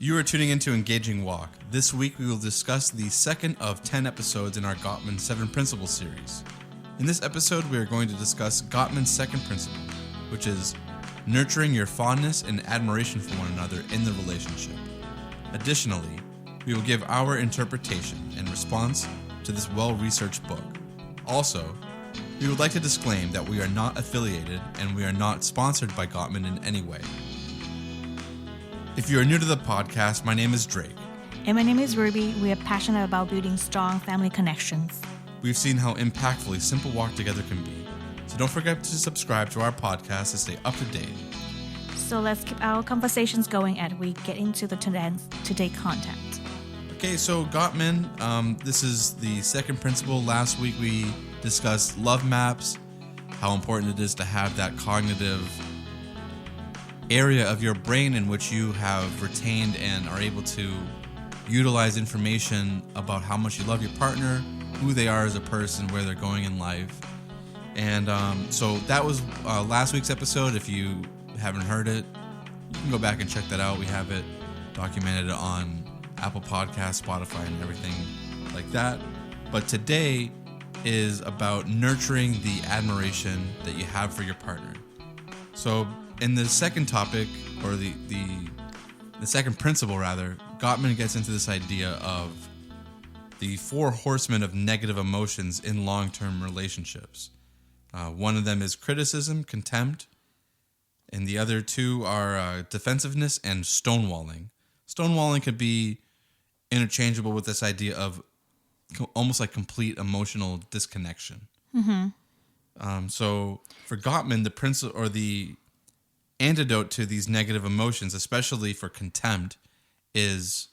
You are tuning into Engaging Walk. This week we will discuss the second of 10 episodes in our Gottman 7 Principles series. In this episode, we are going to discuss Gottman's second principle, which is nurturing your fondness and admiration for one another in the relationship. Additionally, we will give our interpretation and response to this well-researched book. Also, we would like to disclaim that we are not affiliated and we are not sponsored by Gottman in any way. If you are new to the podcast, my name is Drake. And my name is Rubie. We are passionate about building strong family connections. We've seen how impactfully simple walk together can be. So don't forget to subscribe to our podcast to stay up to date. So let's keep our conversations going as we get into the today content. Okay, so Gottman, this is the second principle. Last week we discussed love maps, how important it is to have that cognitive area of your brain in which you have retained and are able to utilize information about how much you love your partner, who they are as a person, where they're going in life. And so that was last week's episode. If you haven't heard it, you can go back and check that out. We have it documented on Apple Podcasts, Spotify, and everything like that. But today is about nurturing the admiration that you have for your partner. So in the second topic, or the second principle rather, Gottman gets into this idea of the four horsemen of negative emotions in long-term relationships. One of them is criticism, contempt, and the other two are defensiveness and stonewalling. Stonewalling could be interchangeable with this idea of almost like complete emotional disconnection. Mm-hmm. So for Gottman, the principle or the antidote to these negative emotions, especially for contempt, is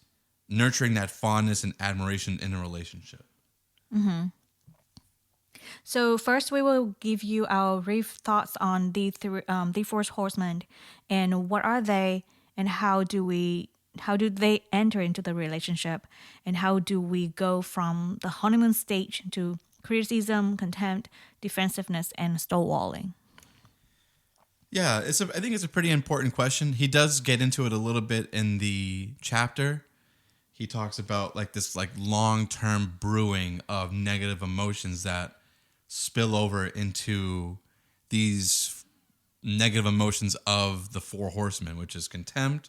nurturing that fondness and admiration in a relationship. Mm-hmm. So first, we will give you our brief thoughts on the four horsemen and what are they, and how do they enter into the relationship, and how do we go from the honeymoon stage to criticism, contempt, defensiveness, and stonewalling. Yeah, I think it's a pretty important question. He does get into it a little bit in the chapter. He talks about this long-term brewing of negative emotions that spill over into these negative emotions of the four horsemen, which is contempt,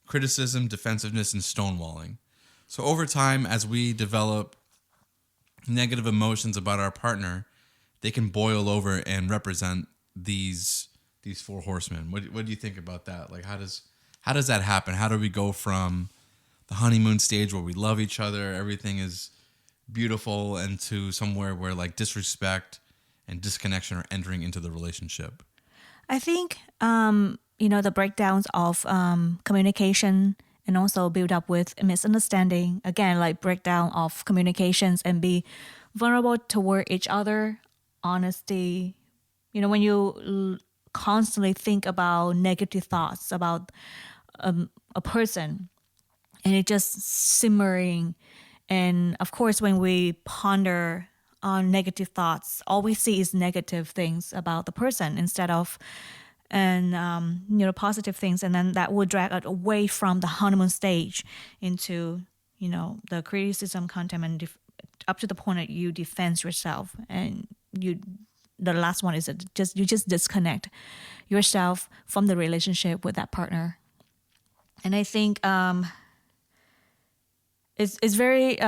criticism, defensiveness, and stonewalling. So over time, as we develop negative emotions about our partner, they can boil over and represent these four horsemen. What do you think about that? Like, how does that happen? How do we go from the honeymoon stage where we love each other, everything is beautiful, and to somewhere where disrespect and disconnection are entering into the relationship? I think the breakdowns of communication and also build up with misunderstanding. Again, breakdown of communications and be vulnerable toward each other, honesty. When you constantly think about negative thoughts about a person, and it just simmering. And of course, when we ponder on negative thoughts, all we see is negative things about the person instead of positive things, and then that would drag us away from the honeymoon stage into the criticism, contempt, and up to the point that you defend yourself, and the last one is you just disconnect yourself from the relationship with that partner. And I think it's very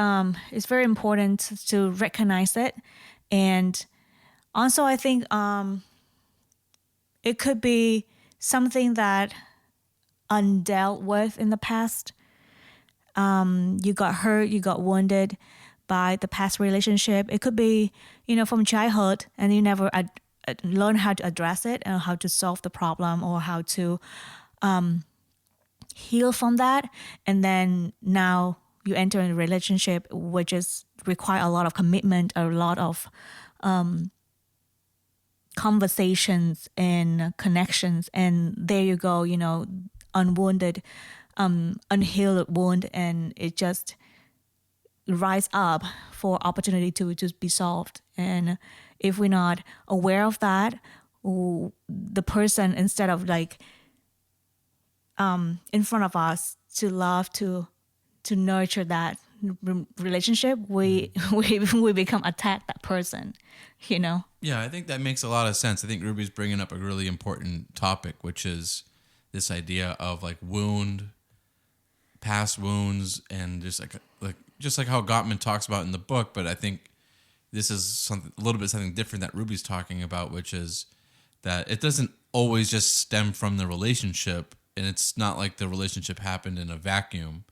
important to recognize it. And also I think it could be something that undealt with in the past. You got hurt, you got wounded by the past relationship. It could be, from childhood, and you never learn how to address it and how to solve the problem or how to heal from that. And then now you enter in a relationship which is require a lot of commitment, a lot of conversations and connections. And there you go, unwounded, unhealed wound, and it just rise up for opportunity to just be solved. And if we're not aware of that, the person, instead of in front of us to love to nurture that relationship, we become attack that person, you know. Yeah, I think that makes a lot of sense. I think Rubie's bringing up a really important topic, which is this idea of like past wounds, and just like how Gottman talks about in the book. But I think this is something different that Rubie's talking about, which is that it doesn't always just stem from the relationship, and it's not like the relationship happened in a vacuum.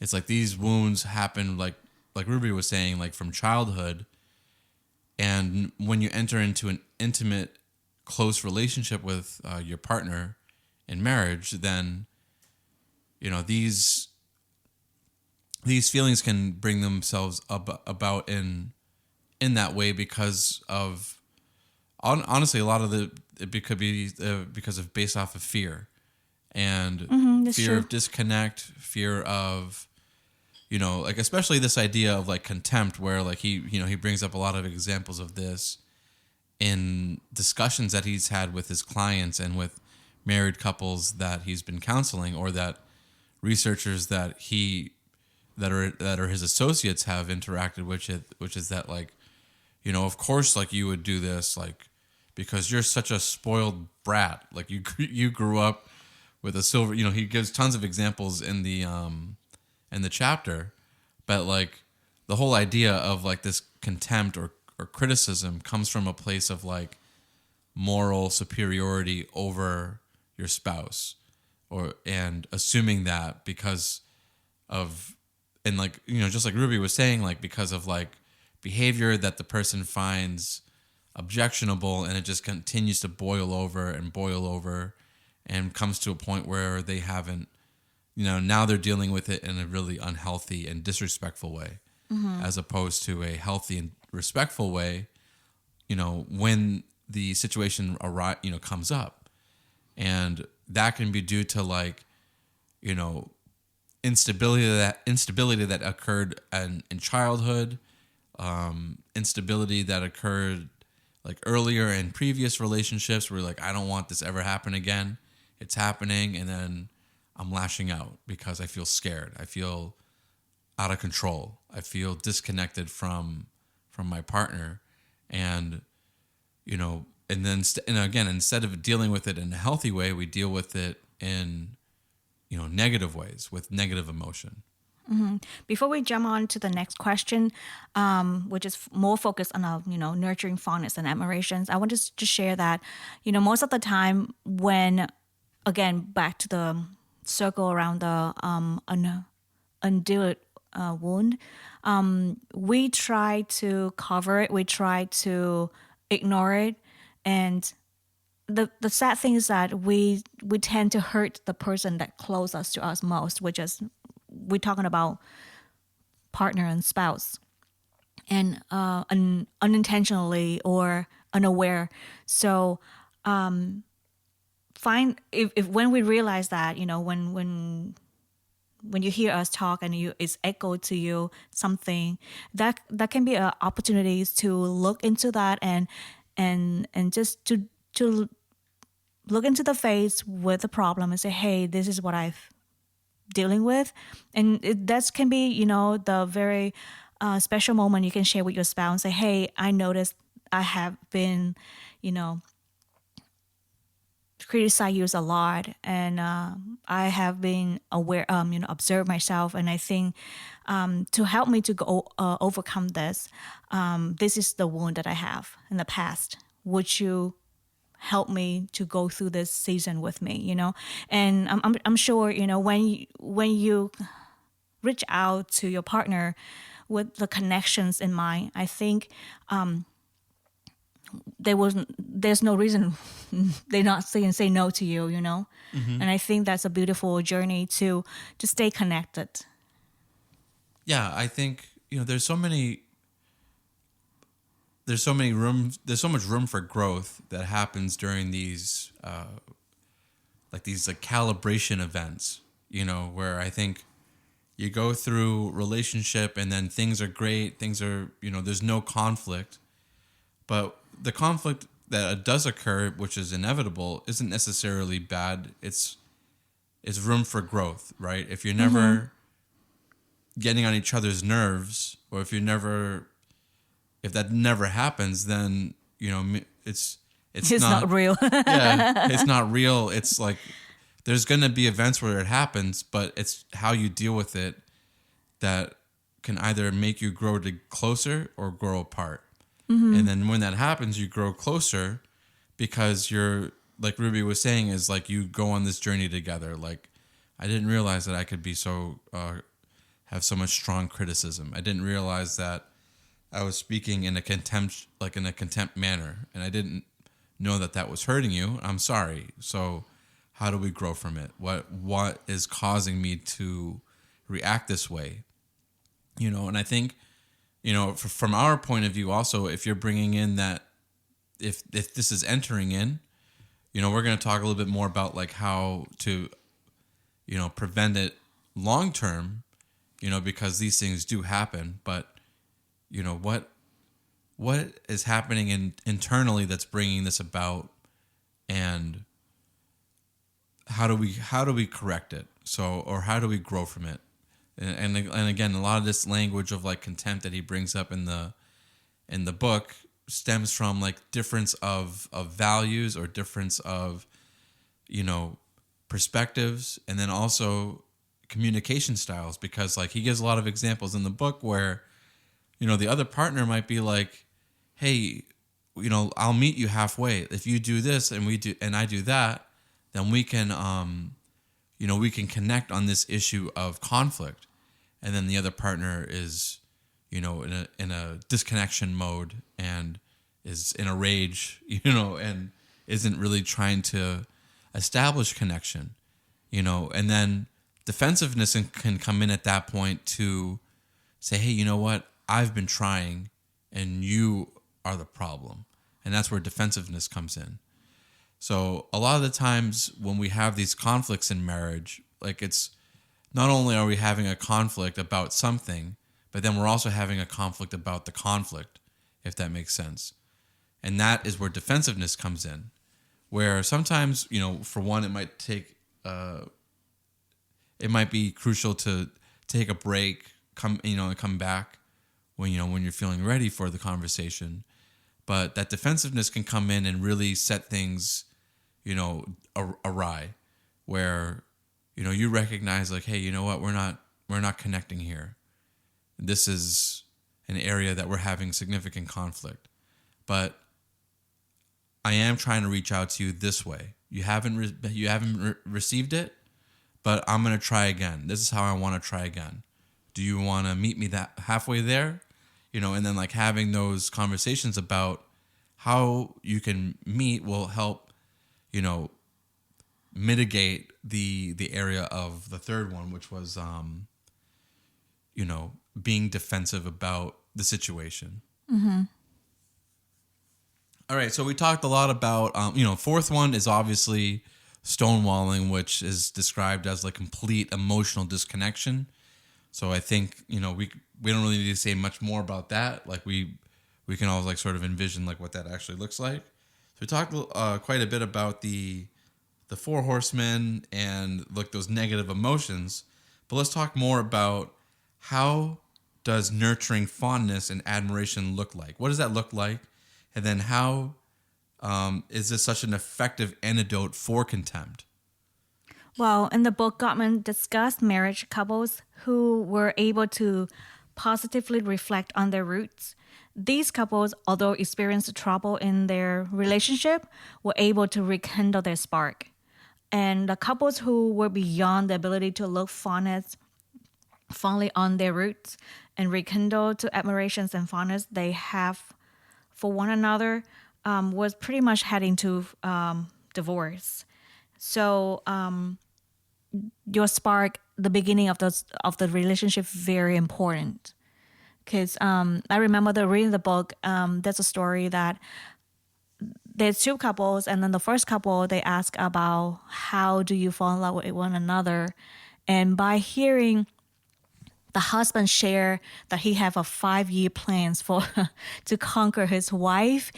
It's like these wounds happen, like Rubie was saying, like from childhood. And when you enter into an intimate, close relationship with your partner in marriage, then these feelings can bring themselves about in that way because of honestly a lot of it could be because of based off of fear and fear true. of disconnect, fear of like especially this idea of like contempt, where like he brings up a lot of examples of this in discussions that he's had with his clients and with married couples that he's been counseling, or that researchers that are his associates have interacted with, which is that like, of course, like you would do this, like, because you're such a spoiled brat. Like you grew up with a silver, he gives tons of examples in the chapter, but like the whole idea of like this contempt or criticism comes from a place of like moral superiority over your spouse, and assuming that because of, and like, just like Rubie was saying, like because of like behavior that the person finds objectionable, and it just continues to boil over and comes to a point where they haven't, now they're dealing with it in a really unhealthy and disrespectful way, as opposed to a healthy and respectful way, when the situation comes up. And that can be due to like, instability that occurred in childhood, instability that occurred like earlier in previous relationships where like, I don't want this ever happen again. It's happening, and then I'm lashing out because I feel scared. I feel out of control. I feel disconnected from my partner, and and then again, instead of dealing with it in a healthy way, we deal with it in negative ways with negative emotion. Before we jump on to the next question, which is more focused on our, nurturing fondness and admirations, I want to just share that, most of the time when, again, back to the circle around the undealt wound, we try to cover it, we try to ignore it, and the sad thing is that we tend to hurt the person that closest to us most, which is we're talking about partner and spouse, and unintentionally or unaware. So find if when we realize that, when you hear us talk and it's echoed to you something, that can be opportunities to look into that and just to look into the face with the problem and say, hey, this is what I've dealing with. And that can be, the very special moment you can share with your spouse and say, hey, I noticed I have been, criticize you a lot, and I have been aware, observe myself, and I think to help me to go overcome this, this is the wound that I have in the past. Would you help me to go through this season with me? And I'm sure when you reach out to your partner with the connections in mind, I think there's no reason they not say no to you, And I think that's a beautiful journey to stay connected. Yeah, I think there's so much room for growth that happens during these calibration events, where I think you go through relationship and then things are great, there's no conflict, but the conflict that does occur, which is inevitable, isn't necessarily bad. It's is room for growth, right? If you're never getting on each other's nerves, or if that never happens, then it's It's not real. yeah, it's not real. It's like there's going to be events where it happens, but it's how you deal with it that can either make you grow closer or grow apart. And then when that happens, you grow closer because you're, like Rubie was saying, is like you go on this journey together. Like, I didn't realize that I could be so have so much strong criticism. I didn't realize that I was speaking in a contempt manner, and I didn't know that was hurting you. I'm sorry. So how do we grow from it? What is causing me to react this way? And I think, from our point of view also, if you're bringing in that, if this is entering in, we're going to talk a little bit more about like how to, prevent it long term, because these things do happen. But, what is happening internally that's bringing this about, and how do we correct it? Or how do we grow from it? And again, a lot of this language of like contempt that he brings up in the book stems from like difference of values, or difference of perspectives, and then also communication styles, because like he gives a lot of examples in the book where the other partner might be like, hey, I'll meet you halfway. If you do this and I do that, then we can we can connect on this issue of conflict. And then the other partner is in a disconnection mode and is in a rage, and isn't really trying to establish connection, and then defensiveness can come in at that point to say, hey, you know what? I've been trying and you are the problem. And that's where defensiveness comes in. So a lot of the times when we have these conflicts in marriage, like it's not only are we having a conflict about something, but then we're also having a conflict about the conflict, if that makes sense. And that is where defensiveness comes in, where sometimes, for one, it might take, it might be crucial to take a break, and come back when you're feeling ready for the conversation. But that defensiveness can come in and really set things, awry, where, you recognize like, hey, you know what? We're not connecting here. This is an area that we're having significant conflict, but I am trying to reach out to you this way. You haven't received it, but I'm going to try again. This is how I want to try again. Do you want to meet me that halfway there? And then like having those conversations about how you can meet will help, mitigate the area of the third one, which was, being defensive about the situation. Mm-hmm. All right. So we talked a lot about, fourth one is obviously stonewalling, which is described as like complete emotional disconnection. So I think, we don't really need to say much more about that. Like we can all like sort of envision like what that actually looks like. So we talked quite a bit about the four horsemen and like those negative emotions, but let's talk more about how does nurturing fondness and admiration look like? What does that look like? And then how is this such an effective antidote for contempt? Well, in the book, Gottman discussed marriage couples who were able to positively reflect on their roots. These couples, although experienced trouble in their relationship, were able to rekindle their spark. And the couples who were beyond the ability to look fondly on their roots and rekindle to admirations and fondness they have for one another was pretty much heading to divorce. So your spark, the beginning of the relationship, very important. Because I remember reading the book, there's a story that there's two couples, and then the first couple, they ask about how do you fall in love with one another. And by hearing the husband share that he have a 5-year plans to conquer his wife,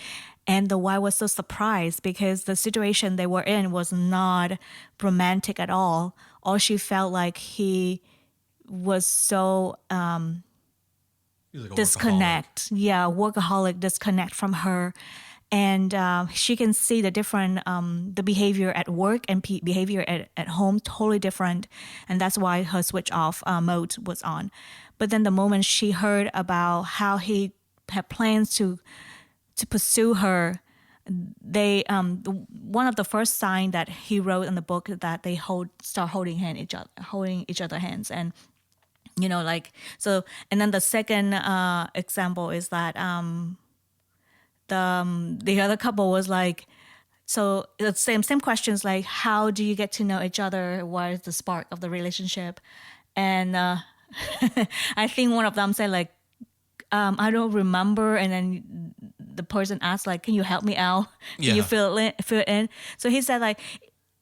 and the wife was so surprised because the situation they were in was not romantic at all or she felt like he was so He's like a disconnect. Yeah, workaholic, disconnect from her. And she can see the different, the behavior at work and behavior at home, totally different. And that's why her switch off mode was on. But then the moment she heard about how he had plans to pursue her, they one of the first sign that he wrote in the book that they start holding each other hands. And like, so, and then the second example is that the other couple was like, so the same questions, like, how do you get to know each other? What is the spark of the relationship? And I think one of them said like, I don't remember. And then the person asked like, can you help me out? Can you fill it in? So he said like,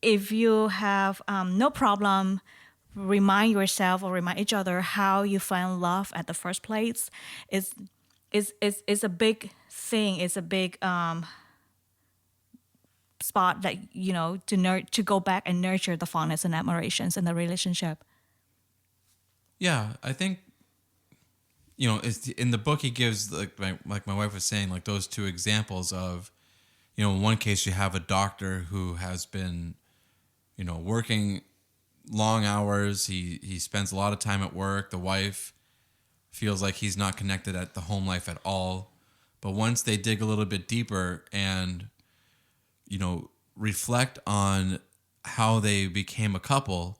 if you have no problem, remind yourself or remind each other how you found love at the first place. It's a big thing. It's a big spot that to go back and nurture the fondness and admirations in the relationship. Yeah, I think it's, in the book he gives like my wife was saying, like those two examples of, in one case you have a doctor who has been, working long hours. He spends a lot of time at work. The wife feels like he's not connected at the home life at all. But once they dig a little bit deeper and, reflect on how they became a couple,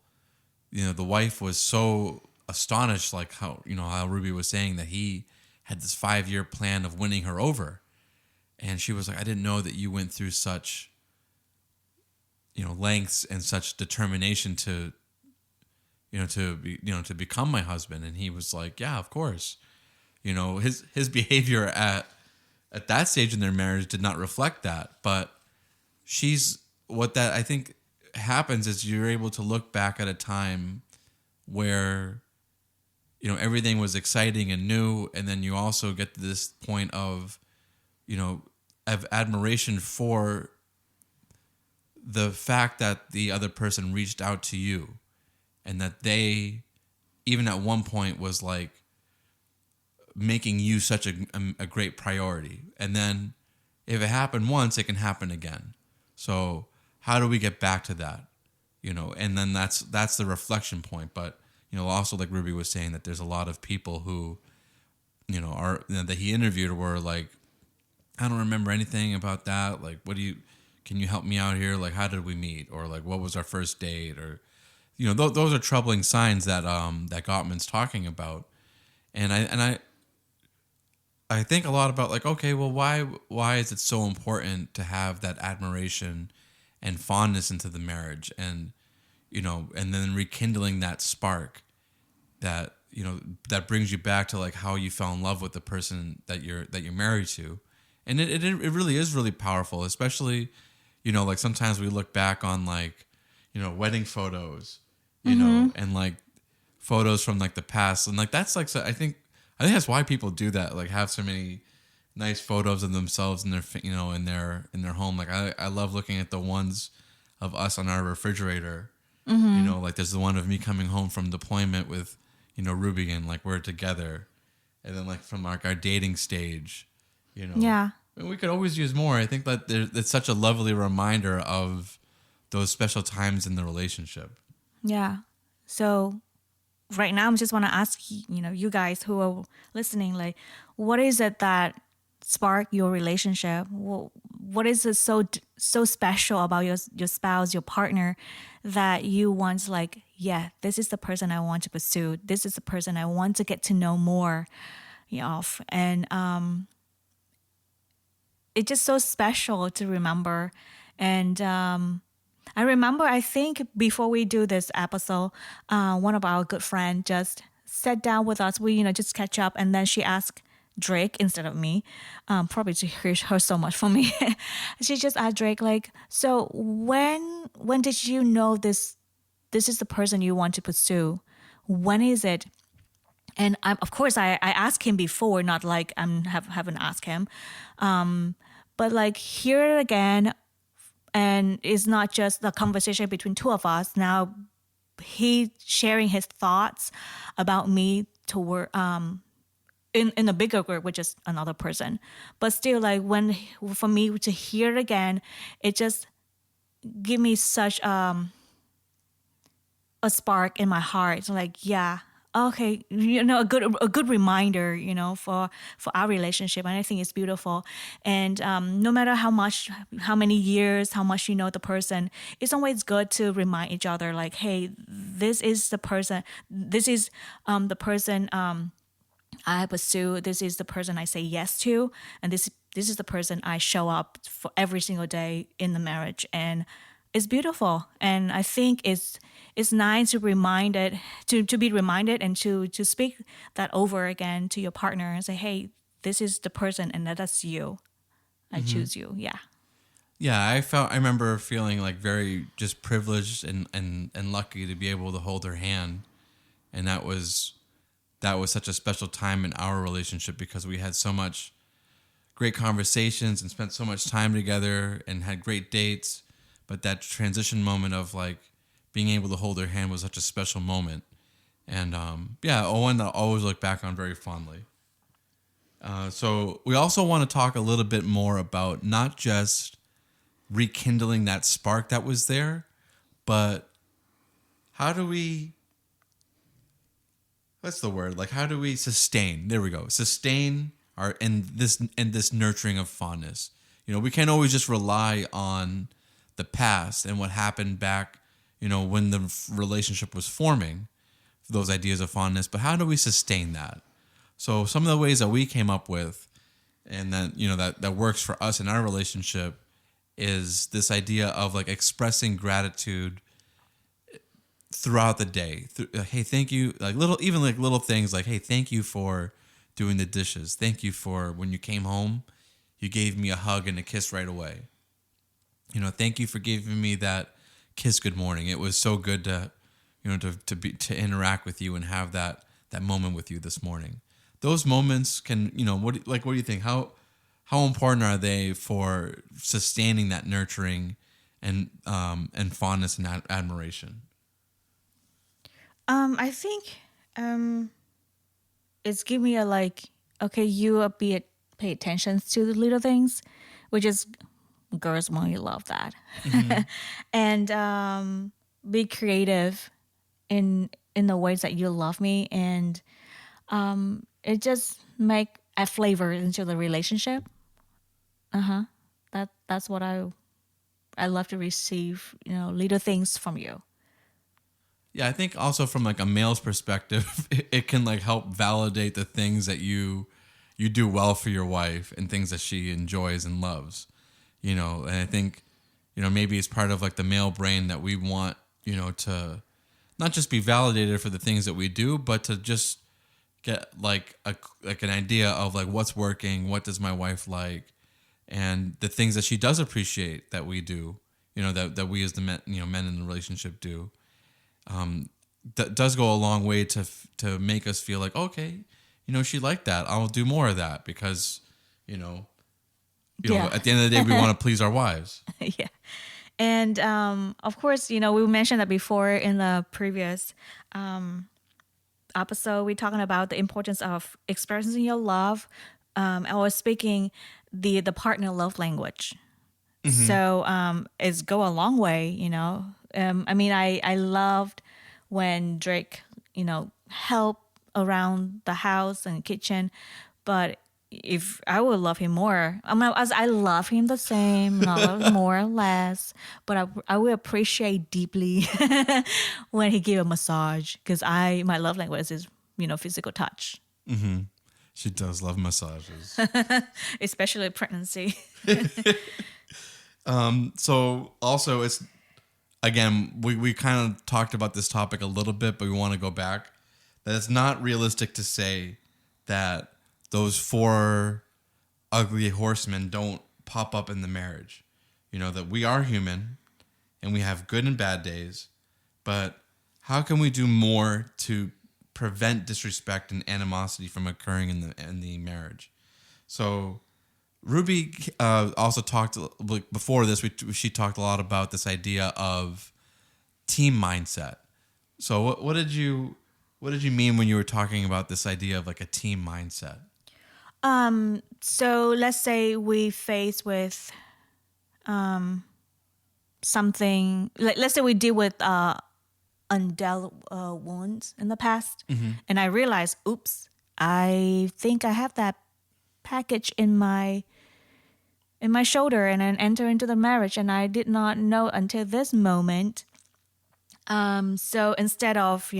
the wife was so astonished, like how Rubie was saying that he had this 5-year plan of winning her over. And she was like, I didn't know that you went through such, lengths and such determination to become my husband. And he was like, yeah, of course. His behavior at that stage in their marriage did not reflect that. But what that I think happens is you're able to look back at a time where, everything was exciting and new. And then you also get to this point of admiration for the fact that the other person reached out to you, and that they, even at one point, was like making you such a great priority. And then if it happened once, it can happen again. So how do we get back to that? And then that's the reflection point. But, also like Rubie was saying, that there's a lot of people who, that he interviewed were like, I don't remember anything about that. Like, can you help me out here? Like, how did we meet? Or like, what was our first date? Or, those are troubling signs that that Gottman's talking about. And I think a lot about like, okay, well, why is it so important to have that admiration and fondness into the marriage, and and then rekindling that spark that that brings you back to like how you fell in love with the person that you're married to. And it really is really powerful, especially like sometimes we look back on like wedding photos, and like photos from like the past, and like that's like, so I think that's why people do that, like have so many nice photos of themselves in their in their home. Like I love looking at the ones of us on our refrigerator. Like there's the one of me coming home from deployment with Rubie, and like we're together, and then like from like our dating stage, Yeah. And we could always use more. I think that it's such a lovely reminder of those special times in the relationship. Yeah. So right now, I just want to ask, you guys who are listening, like, what is it that spark your relationship? What is it so special about your spouse, your partner, that you want, like, yeah, this is the person I want to pursue. This is the person I want to get to know more of. And it's just so special to remember. And I remember, I think before we do this episode, one of our good friends just sat down with us. We, just catch up. And then she asked Drake instead of me, probably to hear her so much from me. She just asked Drake, like, so when did you know this is the person you want to pursue? When is it? And of course, I asked him before, not like I haven't asked him. But like, hear it again. And it's not just the conversation between two of us. Now he sharing his thoughts about me toward in a bigger group, which is another person. But still, like when for me to hear it again, it just give me such a spark in my heart. Like, yeah, okay, a good reminder, for our relationship, and I think it's beautiful. And no matter how many years, how much you know the person, it's always good to remind each other, like, hey, this is the person. This is the person I pursue. This is the person I say yes to, and this is the person I show up for every single day in the marriage, and it's beautiful. And I think it's nice to be reminded and to speak that over again to your partner and say, hey, this is the person, and that's you. I choose you. Yeah. Yeah, I remember feeling like very just privileged and lucky to be able to hold her hand, and that was such a special time in our relationship because we had so much great conversations and spent so much time together and had great dates. But that transition moment of like being able to hold her hand was such a special moment. And one that I always look back on very fondly. So we also want to talk a little bit more about not just rekindling that spark that was there, but how do we, what's the word? Like, how do we sustain? There we go. Sustain our in this nurturing of fondness. We can't always just rely on the past and what happened back, when the relationship was forming, those ideas of fondness. But how do we sustain that? So some of the ways that we came up with, and that works for us in our relationship, is this idea of like expressing gratitude throughout the day. Hey, thank you. Like little things like, hey, thank you for doing the dishes. Thank you for when you came home, you gave me a hug and a kiss right away. Thank you for giving me that kiss good morning. It was so good to interact with you and have that moment with you this morning. Those moments can, what do you think? How important are they for sustaining that nurturing and fondness and admiration? I think it's give me a like, okay, pay attention to the little things, which is girls really love that. Mm-hmm. And be creative in the ways that you love me, and it just make a flavor into the relationship. That's what I love to receive, little things from you. Yeah, I think also from like a male's perspective, it can like help validate the things that you do well for your wife and things that she enjoys and loves. And I think, maybe it's part of like the male brain that we want, to not just be validated for the things that we do, but to just get like an idea of like what's working, what does my wife like, and the things that she does appreciate that we do, that we as the men, men in the relationship do. That does go a long way to make us feel like, okay, she liked that. I'll do more of that because, at the end of the day, we want to please our wives. Yeah. And of course, we mentioned that before in the previous episode. We're talking about the importance of expressing your love. I was speaking the partner love language. Mm-hmm. So it's go a long way, I loved when Drake, helped around the house and kitchen, but if I would love him more, as I love him the same, not more or less, but I will appreciate deeply when he give a massage, because my love language is, physical touch. Mm-hmm. She does love massages, especially pregnancy. So also it's, again, we kind of talked about this topic a little bit, but we want to go back. That it's not realistic to say that those 4 ugly horsemen don't pop up in the marriage. That we are human and we have good and bad days, but how can we do more to prevent disrespect and animosity from occurring in the marriage? So Rubie also talked, before this, she talked a lot about this idea of team mindset, So what did you mean when you were talking about this idea of like a team mindset? So let's say we face with something. Let's say we deal with undealt wounds in the past, and I realize, oops, I think I have that package in my shoulder, and then enter into the marriage, and I did not know until this moment. So instead of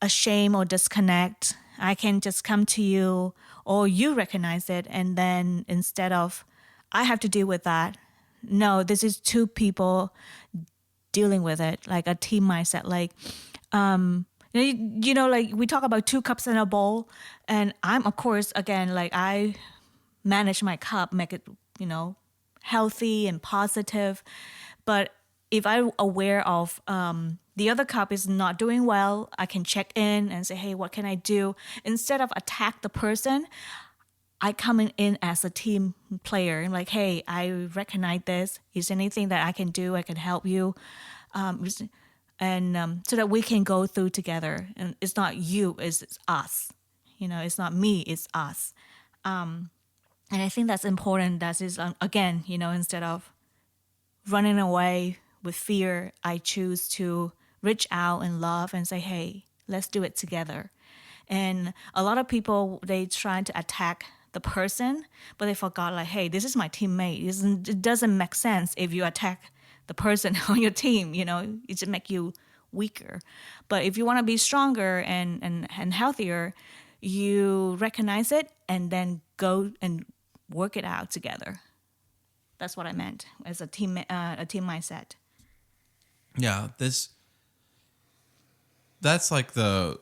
ashamed or disconnect, I can just come to you, or you recognize it, and then instead of I have to deal with that, no, this is two people dealing with it, like a team mindset. Like like we talk about two cups in a bowl, and I'm of course again like I manage my cup, make it healthy and positive. But if I'm aware of the other cup is not doing well, I can check in and say, hey, what can I do? Instead of attack the person, I come in as a team player and like, hey, I recognize this. Is there anything that I can do? I can help you. So that we can go through together. And it's not you, it's us. It's not me, it's us. And I think that's important. That is, again, instead of running away with fear, I choose to reach out and love and say, hey, let's do it together. And a lot of people, they try to attack the person, but they forgot like, hey, this is my teammate. It doesn't make sense if you attack the person on your team, it just make you weaker. But if you want to be stronger and healthier, you recognize it and then go and work it out together. That's what I meant as a team mindset. Yeah, that's like the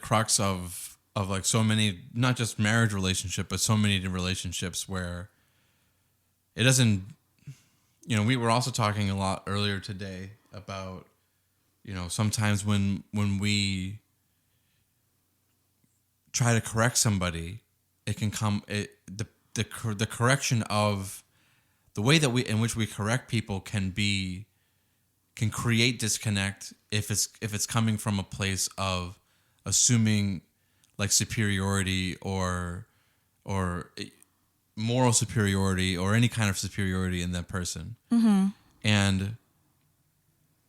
crux of like so many, not just marriage relationship, but so many relationships where it doesn't, we were also talking a lot earlier today about, sometimes when we try to correct somebody, it can come, the correction of the way that in which we correct people can create disconnect if it's coming from a place of assuming like superiority or moral superiority or any kind of superiority in that person. Mm-hmm. And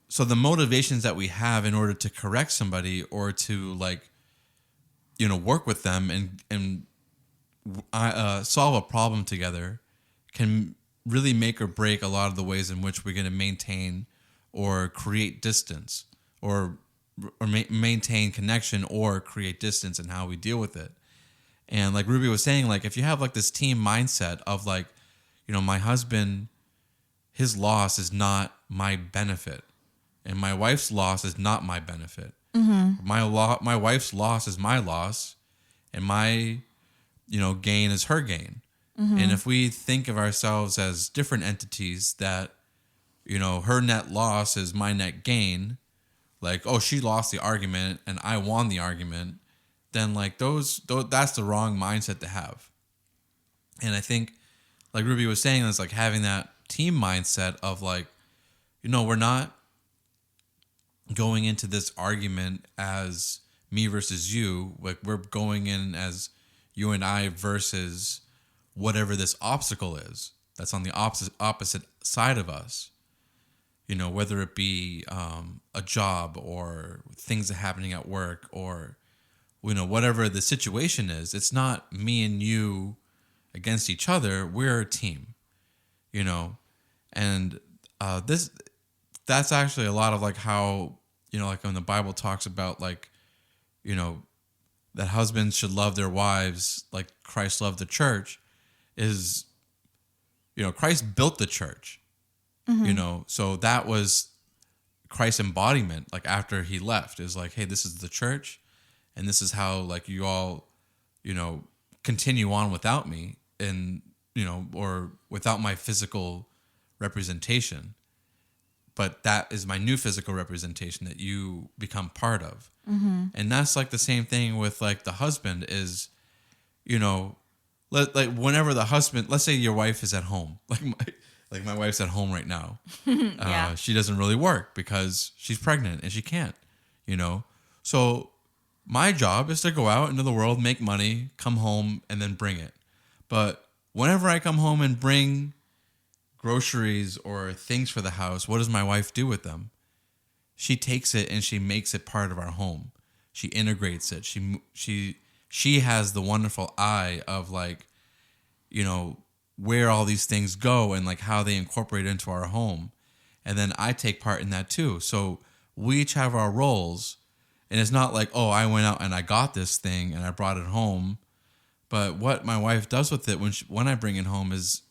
so the motivations that we have in order to correct somebody or to like, work with them and solve a problem together can really make or break a lot of the ways in which we're going to maintain or create distance or maintain connection or create distance in how we deal with it. And like Rubie was saying, like if you have like this team mindset of like, my husband, his loss is not my benefit, and my wife's loss is not my benefit. Mm-hmm. My wife's loss is my loss, and my gain is her gain. Mm-hmm. And if we think of ourselves as different entities that, her net loss is my net gain, like, oh, she lost the argument and I won the argument, then like those that's the wrong mindset to have. And I think, like Rubie was saying, it's like having that team mindset of like, we're not going into this argument as me versus you. Like we're going in as you and I versus whatever this obstacle is that's on the opposite side of us. Whether it be a job or things that are happening at work or, whatever the situation is, it's not me and you against each other. We're a team, and that's actually a lot of like how, like when the Bible talks about like, that husbands should love their wives like Christ loved the church is, Christ built the church. Mm-hmm. So that was Christ's embodiment. Like after he left, is like, hey, this is the church, and this is how like you all, continue on without me, and or without my physical representation. But that is my new physical representation that you become part of. Mm-hmm. And that's like the same thing with like the husband is, like whenever the husband, let's say your wife is at home, Like my wife's at home right now. Yeah. She doesn't really work because she's pregnant and she can't, you know? So my job is to go out into the world, make money, come home, and then bring it. But whenever I come home and bring groceries or things for the house, what does my wife do with them? She takes it and she makes it part of our home. She integrates it. She has the wonderful eye of like, you know, where all these things go and like how they incorporate into our home. And then I take part in that too. So we each have our roles. And it's not like, oh, I went out and I got this thing and I brought it home. But what my wife does with it when I bring it home is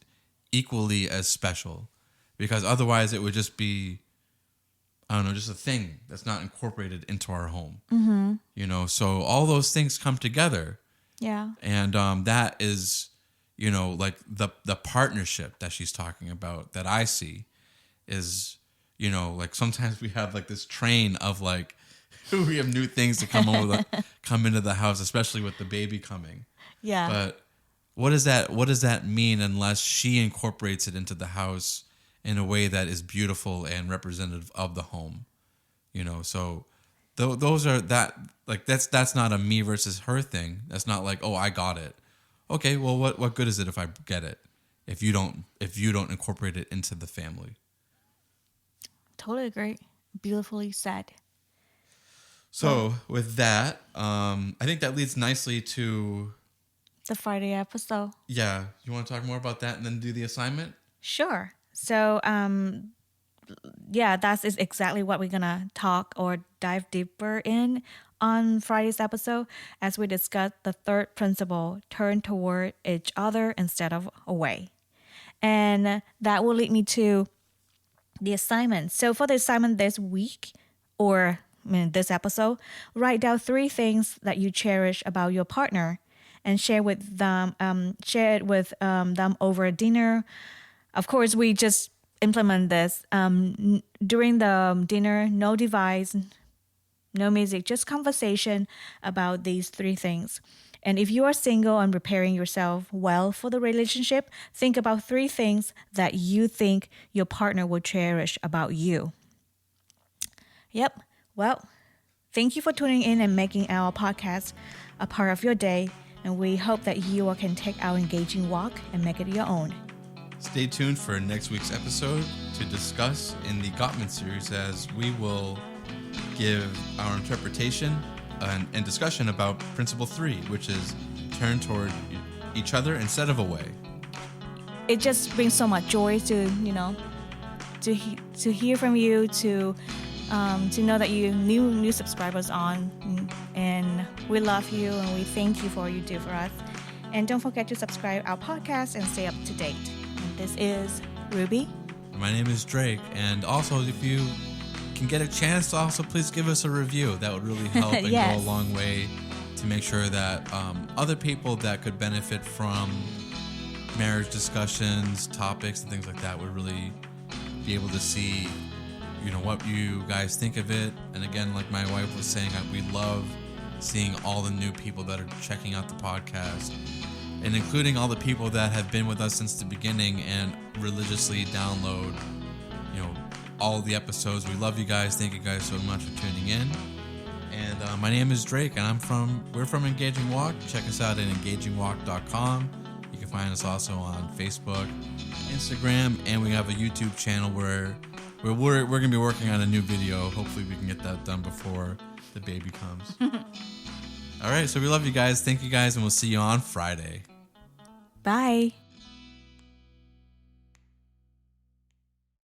equally as special. Because otherwise it would just be, I don't know, just a thing that's not incorporated into our home. Mm-hmm. You know, so all those things come together. Yeah. And that is, you know, like the partnership that she's talking about that I see is, you know, like sometimes we have like this train of like, we have new things to come into the house, especially with the baby coming. Yeah. But what does that mean unless she incorporates it into the house in a way that is beautiful and representative of the home? You know, so those are that, like that's not a me versus her thing. That's not like, oh, I got it. Okay, well what good is it if I get it if you don't incorporate it into the family? Totally agree. Beautifully said. So with that, I think that leads nicely to the Friday episode. Yeah. You want to talk more about that and then do the assignment? Sure. So, that is exactly what we're going to talk or dive deeper in on Friday's episode as we discuss the third principle, turn toward each other instead of away. And that will lead me to the assignment. So for the assignment this week, or this episode, write down 3 things that you cherish about your partner and share it with them over dinner. Of course, we just implement this during the dinner. No device, no music, just conversation about these 3 things. And if you are single and preparing yourself well for the relationship, think about 3 things that you think your partner will cherish about you. Yep. Well, thank you for tuning in and making our podcast a part of your day. And we hope that you can take our engaging walk and make it your own. Stay tuned for next week's episode to discuss in the Gottman series as we will give our interpretation and discussion about Principle 3, which is turn toward each other instead of away. It just brings so much joy to, to hear from you, to know that you new subscribers on, and we love you and we thank you for what you do for us. And don't forget to subscribe our podcast and stay up to date. And this is Rubie. My name is Drake, and also if you can get a chance to also please give us a review, that would really help and Yes. go a long way to make sure that other people that could benefit from marriage discussions, topics, and things like that would really be able to see what you guys think of it. And again, like my wife was saying, we love seeing all the new people that are checking out the podcast, and including all the people that have been with us since the beginning and religiously download all the episodes. We love you guys. Thank you guys so much for tuning in. And my name is Drake, and we're from Engaging Walk. Check us out at engagingwalk.com. You can find us also on Facebook, Instagram, and we have a YouTube channel where we're going to be working on a new video. Hopefully we can get that done before the baby comes. All right, so we love you guys. Thank you guys, and we'll see you on Friday. Bye.